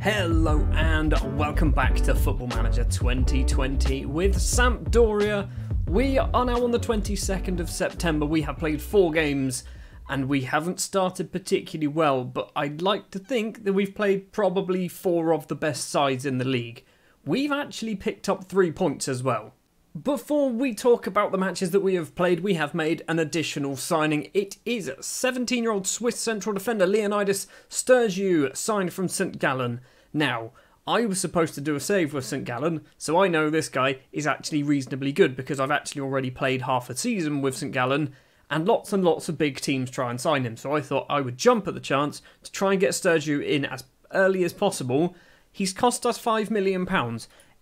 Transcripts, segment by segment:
Hello and welcome back to Football Manager 2020 with Sampdoria. We are now on the 22nd of September. We have played 4 games and we haven't started particularly well, but I'd like to think that we've played probably 4 of the best sides in the league. We've actually picked up 3 points as well. Before we talk about the matches that we have played, we have made an additional signing. It is 17-year-old Swiss central defender Leonidas Sturgiu, signed from St. Gallen. Now, I was supposed to do a save with St. Gallen, so I know this guy is actually reasonably good because I've actually already played half a season with St. Gallen, and lots of big teams try and sign him. So I thought I would jump at the chance to try and get Sturgiu in as early as possible. He's cost us £5 million.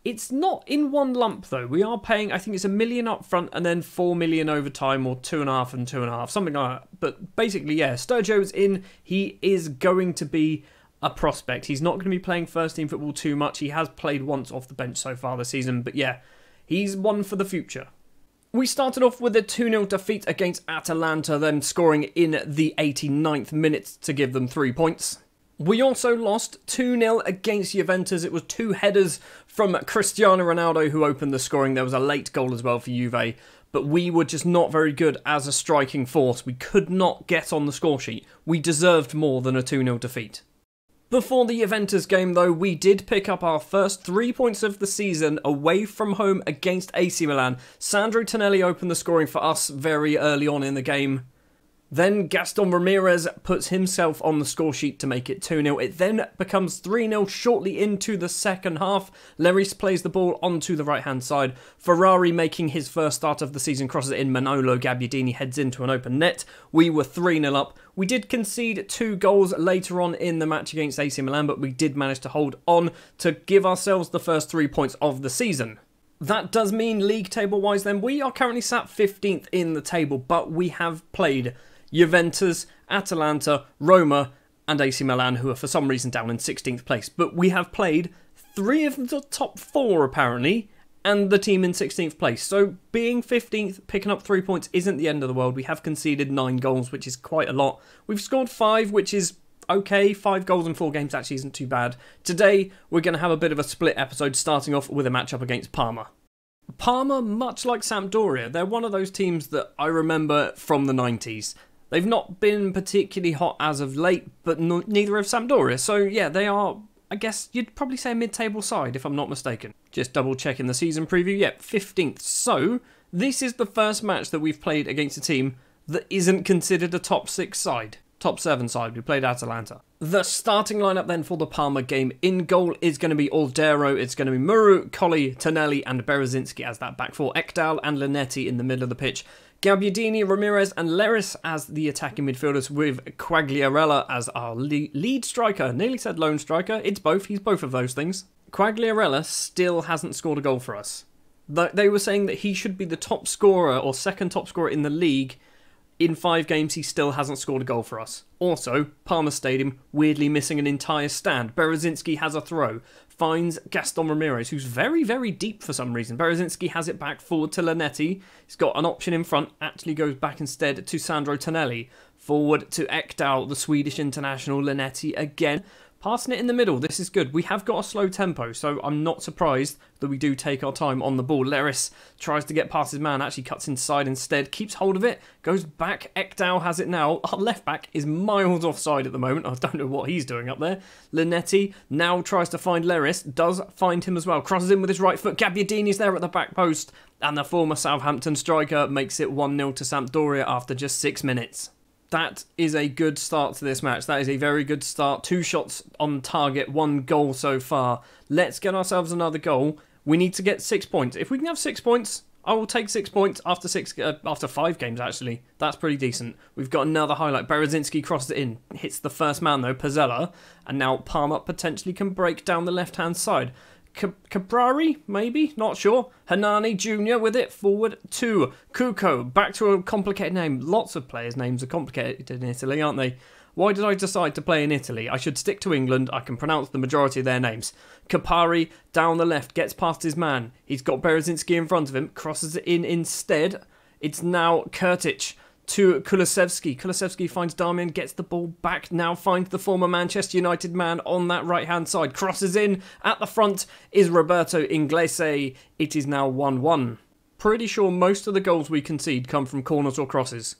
It's not in one lump though. We are paying, I think it's £1 million up front and then £4 million over time, or 2.5 and 2.5, something like that. But basically, yeah, Sturgio's in. He is going to be a prospect. He's not going to be playing first team football too much. He has played once off the bench so far this season, but yeah, he's one for the future. We started off with a 2-0 defeat against Atalanta, then scoring in the 89th minute to give them 3 points. We also lost 2-0 against Juventus. It was 2 headers from Cristiano Ronaldo who opened the scoring. There was a late goal as well for Juve, but we were just not very good as a striking force. We could not get on the score sheet. We deserved more than a 2-0 defeat. Before the Juventus game though, we did pick up our first 3 points of the season away from home against AC Milan. Sandro Tonelli opened the scoring for us very early on in the game. Then Gaston Ramirez puts himself on the score sheet to make it 2-0. It then becomes 3-0 shortly into the second half. Leris plays the ball onto the right-hand side. Ferrari, making his first start of the season, crosses it in. Manolo Gabbiadini heads into an open net. We were 3-0 up. We did concede 2 goals later on in the match against AC Milan, but we did manage to hold on to give ourselves the first 3 points of the season. That does mean league table-wise then, we are currently sat 15th in the table, but we have played Juventus, Atalanta, Roma and AC Milan, who are for some reason down in 16th place. But we have played 3 of the top 4 apparently, and the team in 16th place. So being 15th, picking up 3 points isn't the end of the world. We have conceded 9 goals, which is quite a lot. We've scored 5, which is okay. 5 goals in 4 games actually isn't too bad. Today, we're going to have a bit of a split episode, starting off with a matchup against Parma. Parma, much like Sampdoria, they're one of those teams that I remember from the 90s. They've not been particularly hot as of late, but neither have Sampdoria. So yeah, they are, I guess you'd probably say, a mid-table side, if I'm not mistaken. Just double-checking the season preview. Yep, 15th. So this is the first match that we've played against a team that isn't considered a top 6 side. Top 7 side. We played Atalanta. The starting lineup then for the Parma game. In goal is going to be Aldero. It's going to be Muru, Colli, Tonelli and Berezinski as that back four. Ekdal and Linetti in the middle of the pitch. Gabbiadini, Ramirez and Leris as the attacking midfielders, with Quagliarella as our lead striker. Nearly said lone striker. It's both. He's both of those things. Quagliarella still hasn't scored a goal for us. They were saying that he should be the top scorer or second top scorer in the league. In 5 games, he still hasn't scored a goal for us. Also, Parma Stadium weirdly missing an entire stand. Berezinski has a throw, finds Gaston Ramirez, who's very, very deep for some reason. Berezinski has it back forward to Linetti. He's got an option in front, actually goes back instead to Sandro Tonelli. Forward to Ekdal, the Swedish international. Linetti again. Passing it in the middle, this is good. We have got a slow tempo, so I'm not surprised that we do take our time on the ball. Leris tries to get past his man, actually cuts inside instead, keeps hold of it, goes back. Ekdal has it now. Our left back is miles offside at the moment. I don't know what he's doing up there. Linetti now tries to find Leris, does find him as well. Crosses in with his right foot. Gabbiadini's there at the back post, and the former Southampton striker makes it 1-0 to Sampdoria after just 6 minutes. That is a good start to this match. That is a very good start. 2 shots on target, 1 goal so far. Let's get ourselves another goal. We need to get 6 points. If we can have 6 points, I will take 6 points after 5 games, actually. That's pretty decent. We've got another highlight. Berezinski crosses it in. Hits the first man, though, Pizzella. And now Parma potentially can break down the left-hand side. Caprari, maybe? Not sure. Hernani Jr. with it, forward to Cuco. Back to a complicated name. Lots of players' names are complicated in Italy, aren't they? Why did I decide to play in Italy? I should stick to England. I can pronounce the majority of their names. Capari, down the left, gets past his man. He's got Berezinski in front of him, crosses it in instead. It's now Kurtic to Kulusevski. Kulusevski finds Damian, gets the ball back, now finds the former Manchester United man on that right-hand side. Crosses in, at the front is Roberto Inglese. It is now 1-1. Pretty sure most of the goals we concede come from corners or crosses.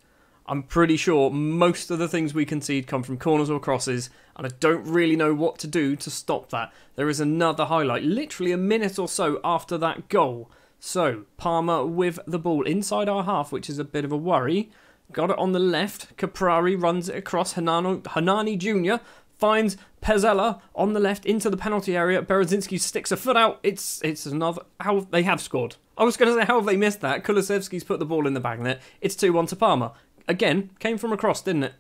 I'm pretty sure most of the things we concede come from corners or crosses, and I don't really know what to do to stop that. There is another highlight, literally a minute or so after that goal. So, Parma with the ball inside our half, which is a bit of a worry. Got it on the left. Caprari runs it across. Hanani Jr. finds Pezzella on the left into the penalty area. Berezinski sticks a foot out. It's another... How they have scored. I was going to say, how have they missed that? Kulusevski's put the ball in the back net. It's 2-1 to Parma. Again, came from across, didn't it?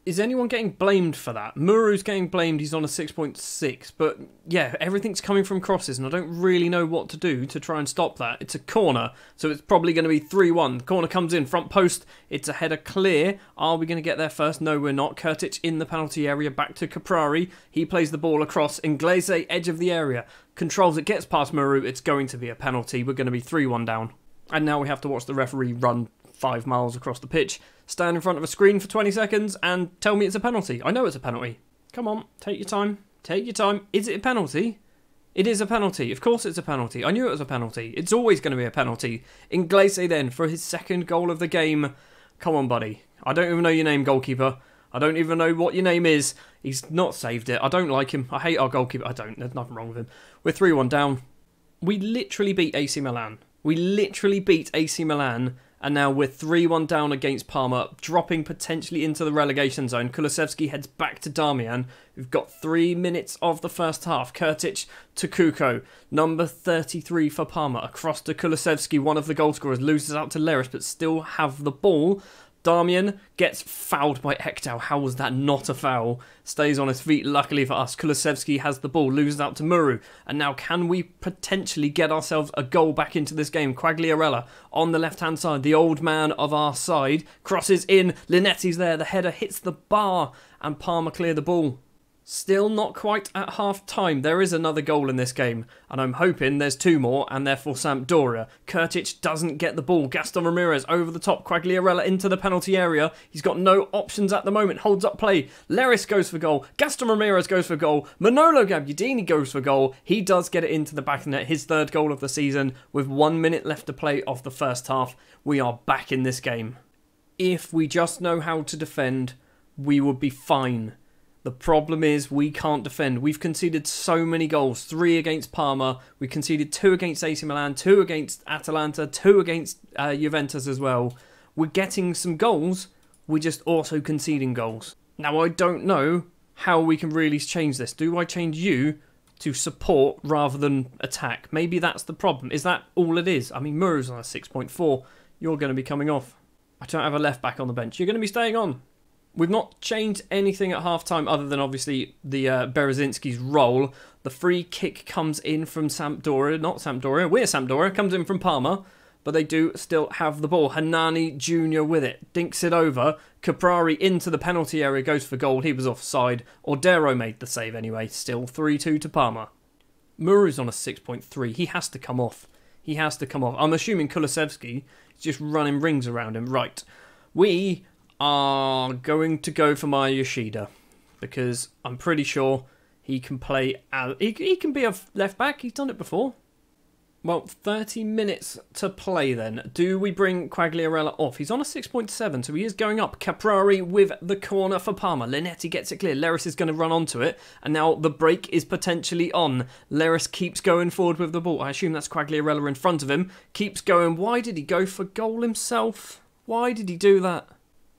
Is anyone getting blamed for that? Muru's getting blamed, he's on a 6.6. But yeah, everything's coming from crosses, and I don't really know what to do to try and stop that. It's a corner, so it's probably going to be 3-1. The corner comes in, front post, it's a header clear. Are we going to get there first? No, we're not. Kurtic in the penalty area, back to Caprari. He plays the ball across. Inglese, edge of the area. Controls it, gets past Muru. It's going to be a penalty. We're going to be 3-1 down. And now we have to watch the referee run 5 miles across the pitch, stand in front of a screen for 20 seconds and tell me it's a penalty. I know it's a penalty. Come on, take your time. Take your time. Is it a penalty? It is a penalty. Of course it's a penalty. I knew it was a penalty. It's always going to be a penalty. Inglese then for his second goal of the game. Come on, buddy. I don't even know your name, goalkeeper. I don't even know what your name is. He's not saved it. I don't like him. I hate our goalkeeper. I don't. There's nothing wrong with him. We're 3-1 down. We literally beat AC Milan. We literally beat AC Milan. And now we're 3-1 down against Parma, dropping potentially into the relegation zone. Kulusevski heads back to Damian. We've got 3 minutes of the first half. Kurtic to Kuko. Number 33 for Parma. Across to Kulusevski, one of the goal scorers. Loses out to Leris, but still have the ball. Damian gets fouled by Ekdal. How was that not a foul? Stays on his feet, luckily for us. Kulusevski has the ball, loses out to Muru. And now can we potentially get ourselves a goal back into this game? Quagliarella on the left-hand side, the old man of our side. Crosses in, Linetti's there, the header hits the bar, and Parma clear the ball. Still not quite at half-time. There is another goal in this game, and I'm hoping there's 2 more, and therefore Sampdoria. Kurtic doesn't get the ball. Gaston Ramirez over the top. Quagliarella into the penalty area. He's got no options at the moment. Holds up play. Leris goes for goal. Gaston Ramirez goes for goal. Manolo Gabbiadini goes for goal. He does get it into the back of the net. His 3rd goal of the season. With 1 minute left to play of the first half, we are back in this game. If we just know how to defend, we would be fine. The problem is we can't defend. We've conceded so many goals. 3 against Parma. We conceded 2 against AC Milan, 2 against Atalanta, 2 against Juventus as well. We're getting some goals. We're just also conceding goals. Now, I don't know how we can really change this. Do I change you to support rather than attack? Maybe that's the problem. Is that all it is? I mean, Muru's on a 6.4. You're going to be coming off. I don't have a left back on the bench. You're going to be staying on. We've not changed anything at half-time other than obviously the Berezinski's role. The free kick comes in from Sampdoria. Not Sampdoria. We're Sampdoria. Comes in from Parma. But they do still have the ball. Hanani Jr. with it. Dinks it over. Caprari into the penalty area. Goes for goal. He was offside. Ordero made the save anyway. Still 3-2 to Parma. Muru's on a 6.3. He has to come off. He has to come off. I'm assuming Kulusevski is just running rings around him. Right. We are going to go for Maya Yoshida because I'm pretty sure he can play he can be a left back. He's done it before. Well, 30 minutes to play then. Do we bring Quagliarella off? He's on a 6.7, so he is going up. Caprari with the corner for Parma. Linetti gets it clear. Leris is going to run onto it, and now the break is potentially on. Leris keeps going forward with the ball. I assume that's Quagliarella in front of him. Keeps going. Why did he go for goal himself? Why did he do that?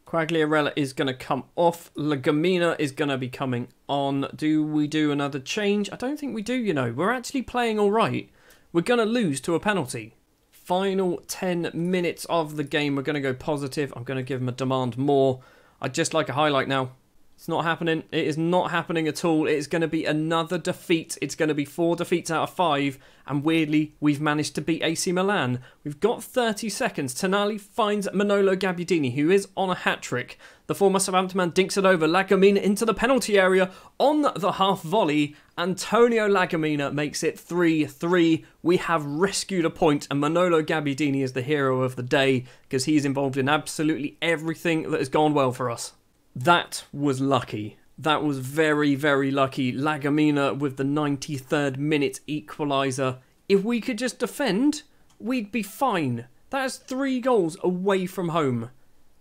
Quagliarella is going to come off. Legamina is going to be coming on. Do we do another change? I don't think we do, you know. We're actually playing all right. We're going to lose to a penalty. Final 10 minutes of the game. We're going to go positive. I'm going to give him a demand more. I'd just like a highlight now. It's not happening. It is not happening at all. It is going to be another defeat. It's going to be 4 defeats out of 5. And weirdly, we've managed to beat AC Milan. We've got 30 seconds. Tonali finds Manolo Gabbiadini, who is on a hat-trick. The former Southampton man dinks it over. Lacomina into the penalty area on the half volley. Antonio Lagomena makes it 3-3. We have rescued a point, and Manolo Gabbiadini is the hero of the day because he's involved in absolutely everything that has gone well for us. That was lucky. That was very, very lucky. Lagomena with the 93rd minute equaliser. If we could just defend, we'd be fine. That is 3 goals away from home.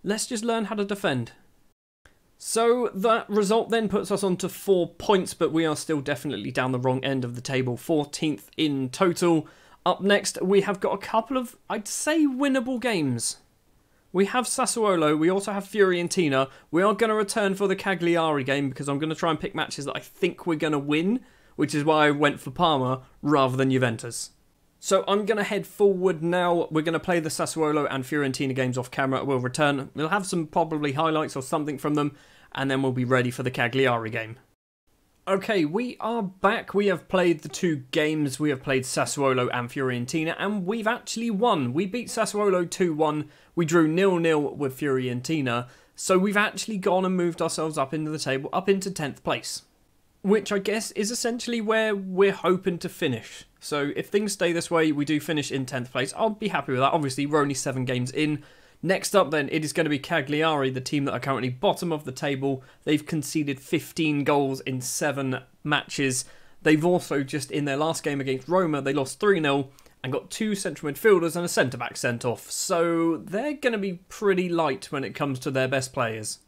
Let's just learn how to defend. So that result then puts us on to 4 points, but we are still definitely down the wrong end of the table, 14th in total. Up next, we have got a couple of, I'd say, winnable games. We have Sassuolo, we also have Fiorentina. We are going to return for the Cagliari game because I'm going to try and pick matches that I think we're going to win, which is why I went for Parma rather than Juventus. So I'm going to head forward now. We're going to play the Sassuolo and Fiorentina games off camera. We'll return. We'll have some probably highlights or something from them, and then we'll be ready for the Cagliari game. Okay, we are back. We have played the 2 games. We have played Sassuolo and Fiorentina, and we've actually won. We beat Sassuolo 2-1. We drew 0-0 with Fiorentina. So we've actually gone and moved ourselves up into the table, up into 10th place, which I guess is essentially where we're hoping to finish. So if things stay this way, we do finish in 10th place. I'll be happy with that. Obviously, we're only 7 games in. Next up then, it is going to be Cagliari, the team that are currently bottom of the table. They've conceded 15 goals in 7 matches. They've also just, in their last game against Roma, they lost 3-0 and got 2 central midfielders and a centre-back sent off. So they're going to be pretty light when it comes to their best players.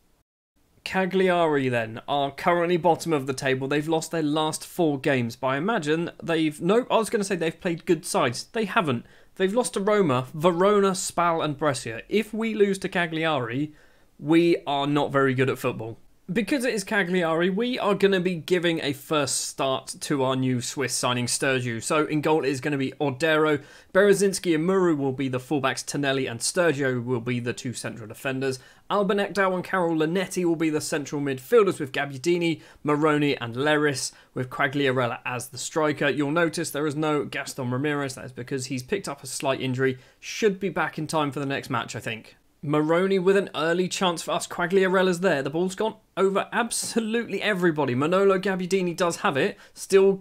Cagliari then are currently bottom of the table. They've lost their last 4 games, but I imagine they've... No, I was going to say they've played good sides. They haven't. They've lost to Roma, Verona, Spal and Brescia. If we lose to Cagliari, we are not very good at football. Because it is Cagliari, we are going to be giving a first start to our new Swiss signing Sturgiu. So in goal it is going to be Ordero, Berezinski and Muru will be the fullbacks, Tonelli and Sturgio will be the 2 central defenders. Alban Ekdal and Carol Linetti will be the central midfielders with Gabbiadini, Moroni and Leris, with Quagliarella as the striker. You'll notice there is no Gaston Ramirez, that is because he's picked up a slight injury, should be back in time for the next match I think. Moroni with an early chance for us. Quagliarella's there. The ball's gone over absolutely everybody. Manolo Gabbiadini does have it. Still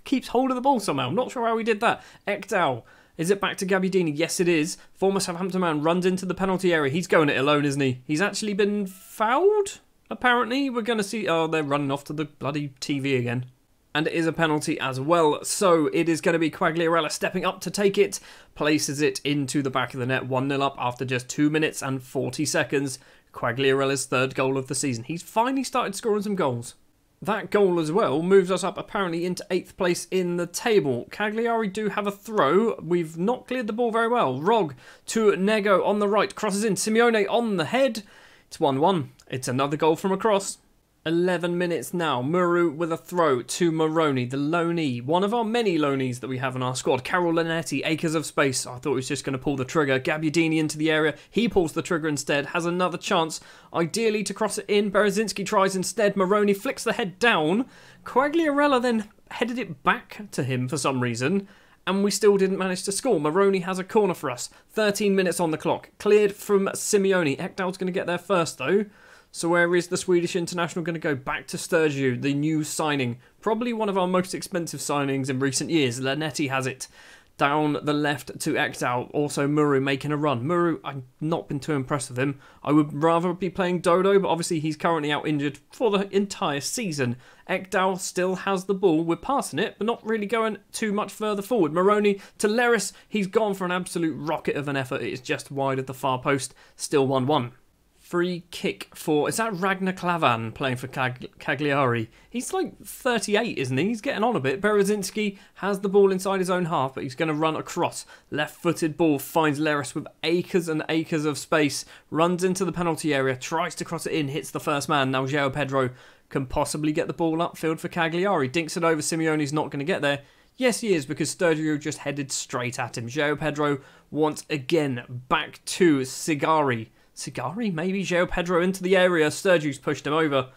keeps hold of the ball somehow. Not sure how he did that. Ekdal. Is it back to Gabbiadini? Yes, it is. Former Southampton man runs into the penalty area. He's going it alone, isn't he? He's actually been fouled, apparently. We're going to see... Oh, they're running off to the bloody TV again. And it is a penalty as well. So it is going to be Quagliarella stepping up to take it. Places it into the back of the net. 1-0 up after just 2 minutes and 40 seconds. Quagliarella's 3rd goal of the season. He's finally started scoring some goals. That goal as well moves us up apparently into 8th place in the table. Cagliari do have a throw. We've not cleared the ball very well. Rog to Nego on the right. Crosses in. Simeone on the head. It's 1-1. It's another goal from a cross. 11 minutes now. Muru with a throw to Moroni, the loanee. One of our many loanees that we have in our squad. Carol Linetti, acres of space. I thought he was just going to pull the trigger. Gabbiadini into the area. He pulls the trigger instead. Has another chance, ideally to cross it in. Berezinski tries instead. Moroni flicks the head down. Quagliarella then headed it back to him for some reason. And we still didn't manage to score. Moroni has a corner for us. 13 minutes on the clock. Cleared from Simeone. Ekdal's going to get there first though. So where is the Swedish international going to go? Back to Sturgiu, the new signing. Probably one of our most expensive signings in recent years. Linetti has it. Down the left to Ekdal. Also Muru making a run. Muru, I've not been too impressed with him. I would rather be playing Dodo, but obviously he's currently out injured for the entire season. Ekdal still has the ball. We're passing it, but not really going too much further forward. Moroni to Leris. He's gone for an absolute rocket of an effort. It is just wide of the far post. Still 1-1. Free kick for... Is that Ragnar Klavan playing for Cagliari? He's like 38, isn't he? He's getting on a bit. Berezinski has the ball inside his own half, but he's going to run across. Left-footed ball finds Leris with acres and acres of space. Runs into the penalty area. Tries to cross it in. Hits the first man. Now João Pedro can possibly get the ball upfield for Cagliari. Dinks it over. Simeone's not going to get there. Yes, he is, because Sturgio just headed straight at him. João Pedro once again back to Sigari. Sigari, maybe? João Pedro into the area. Sturgiu's pushed him over.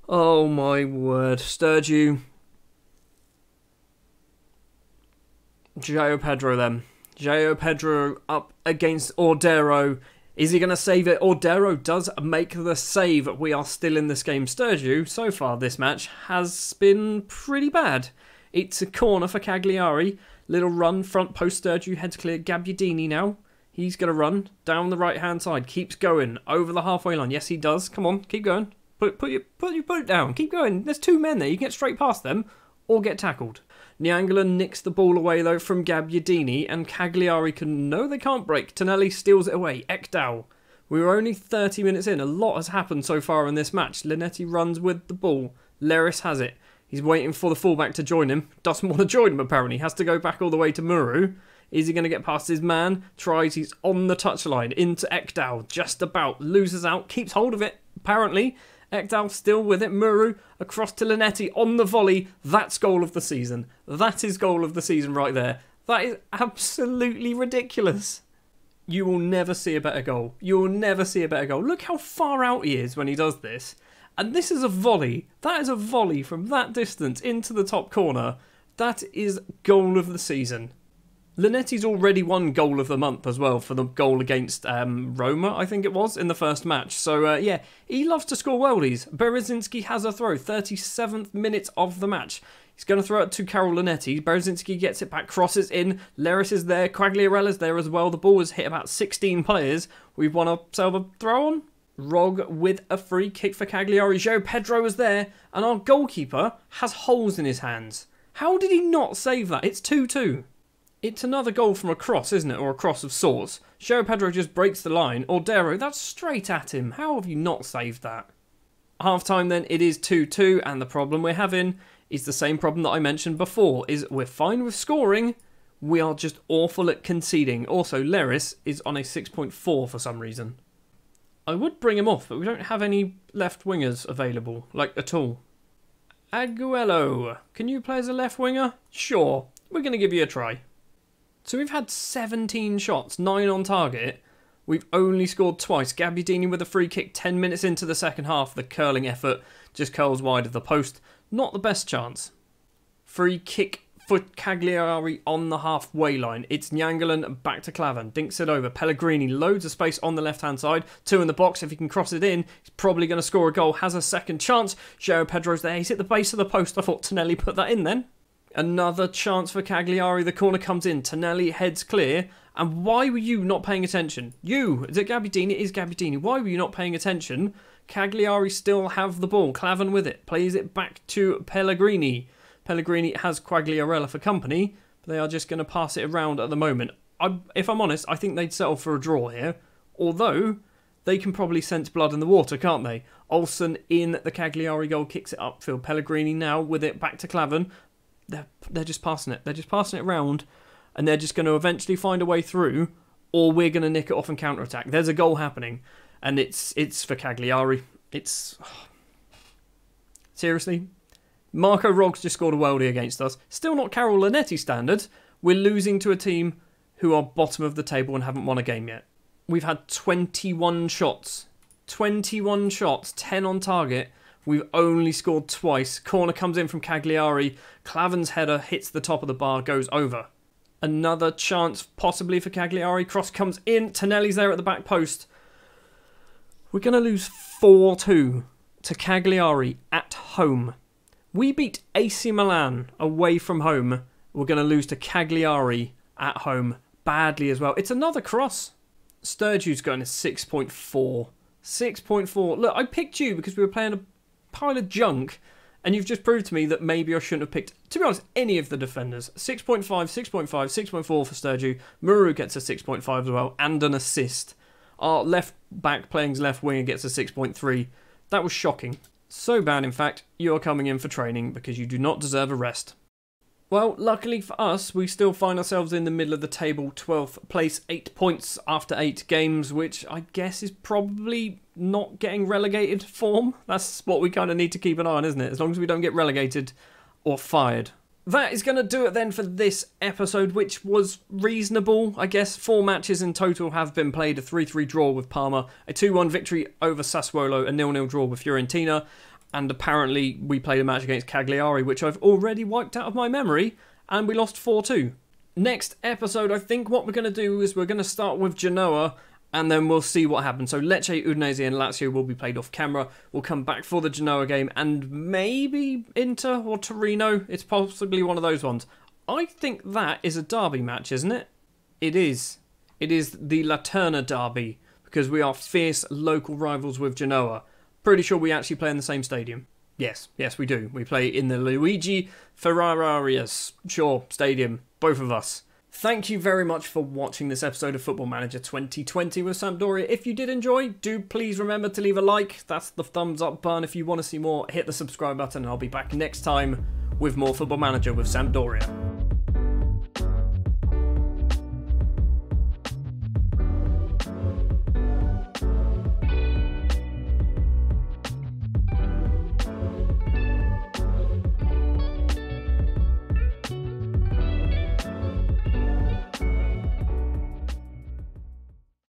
Oh my word. Sturgiu. João Pedro then. João Pedro up against Ordero. Is he going to save it? Ordero does make the save. We are still in this game. Sturgeon, so far this match, has been pretty bad. It's a corner for Cagliari. Little run, front post Sturgeon, heads clear. Gabbiadini now. He's going to run down the right-hand side. Keeps going over the halfway line. Yes, he does. Come on, keep going. Put it down. Keep going. There's two men there. You can get straight past them or get tackled. Nyangula nicks the ball away, though, from Gabbiadini, and Cagliari can... No, they can't break. Tonelli steals it away. Ekdal. We were only 30 minutes in. A lot has happened so far in this match. Linetti runs with the ball. Leris has it. He's waiting for the fullback to join him. Doesn't want to join him, apparently. Has to go back all the way to Muru. Is he going to get past his man? Tries. He's on the touchline. Into Ekdal. Just about. Loses out. Keeps hold of it, apparently. Ekdal still with it. Muru across to Linetti on the volley. That's goal of the season. That is goal of the season right there. That is absolutely ridiculous. You will never see a better goal. You will never see a better goal. Look how far out he is when he does this. And this is a volley. That is a volley from that distance into the top corner. That is goal of the season. Linetti's already won goal of the month as well for the goal against Roma, I think it was, in the first match. So, yeah, he loves to score worldies. Berezinski has a throw, 37th minute of the match. He's going to throw it to Karol Linetti. Berezinski gets it back, crosses in. Leris is there. Quagliarella's there as well. The ball has hit about 16 players. We've won ourselves a throw-on. Rog with a free kick for Cagliari. João Pedro is there. And our goalkeeper has holes in his hands. How did he not save that? It's 2-2. It's another goal from a cross, isn't it? Or a cross of sorts. João Pedro just breaks the line. Ordero, that's straight at him. How have you not saved that? Half-time then, it is 2-2. And the problem we're having is the same problem that I mentioned before. Is we're fine with scoring. We are just awful at conceding. Also, Leris is on a 6.4 for some reason. I would bring him off, but we don't have any left wingers available. Like, at all. Aguero. Can you play as a left winger? Sure. We're going to give you a try. So we've had 17 shots, 9 on target. We've only scored twice. Gabbiadini with a free kick 10 minutes into the second half. The curling effort just curls wide of the post. Not the best chance. Free kick for Cagliari on the halfway line. It's Nyangalan back to Klavan. Dinks it over. Pellegrini, loads of space on the left-hand side. 2 in the box. If he can cross it in, he's probably going to score a goal. Has a second chance. João Pedro's there. He's hit the base of the post. I thought Tonelli put that in then. Another chance for Cagliari. The corner comes in. Tonelli heads clear. And why were you not paying attention? You! Is it Gabbiadini? It is Gabbiadini. Why were you not paying attention? Cagliari still have the ball. Klavan with it. Plays it back to Pellegrini. Pellegrini has Quagliarella for company. But they are just going to pass it around at the moment. If I'm honest, I think they'd settle for a draw here. Although, they can probably sense blood in the water, can't they? Olsen in the Cagliari goal. Kicks it upfield. Pellegrini now with it back to Klavan. They're just passing it. They're just passing it around, and they're just going to eventually find a way through, or we're going to nick it off and counter-attack. There's a goal happening, and it's for Cagliari. Seriously? Marco Roggs just scored a worldie against us. Still not Karol Linetti standards. We're losing to a team who are bottom of the table and haven't won a game yet. We've had 21 shots. 21 shots, 10 on target. We've only scored twice. Corner comes in from Cagliari. Klavan's header hits the top of the bar, goes over. Another chance possibly for Cagliari. Cross comes in. Tonelli's there at the back post. We're going to lose 4-2 to Cagliari at home. We beat AC Milan away from home. We're going to lose to Cagliari at home badly as well. It's another cross. Sturgew's going to 6.4. 6.4. Look, I picked you because we were playing a pile of junk, and you've just proved to me that maybe I shouldn't have picked, to be honest, any of the defenders. 6.5, 6.5, 6.4 for Sturgeon. Muru gets a 6.5 as well, and an assist. Our left back playing as left winger gets a 6.3. That was shocking. So bad, in fact, you are coming in for training because you do not deserve a rest. Well, luckily for us, we still find ourselves in the middle of the table, 12th place, 8 points after 8 games, which I guess is probably not getting relegated form. That's what we kind of need to keep an eye on, isn't it? As long as we don't get relegated or fired. That is going to do it then for this episode, which was reasonable. I guess 4 matches in total have been played. A 3-3 draw with Parma, a 2-1 victory over Sassuolo, a 0-0 draw with Fiorentina, and apparently we played a match against Cagliari, which I've already wiped out of my memory, and we lost 4-2. Next episode, I think what we're going to do is we're going to start with Genoa, and then we'll see what happens. So Lecce, Udinese and Lazio will be played off camera. We'll come back for the Genoa game and maybe Inter or Torino. It's possibly one of those ones. I think that is a derby match, isn't it? It is. It is the Laterna derby because we are fierce local rivals with Genoa. Pretty sure we actually play in the same stadium. Yes, we do. We play in the Luigi Ferrarias stadium, both of us. Thank you very much for watching this episode of Football Manager 2020 with Sampdoria. If you did enjoy, do please remember to leave a like. That's the thumbs up button. If you want to see more, hit the subscribe button and I'll be back next time with more Football Manager with Sampdoria.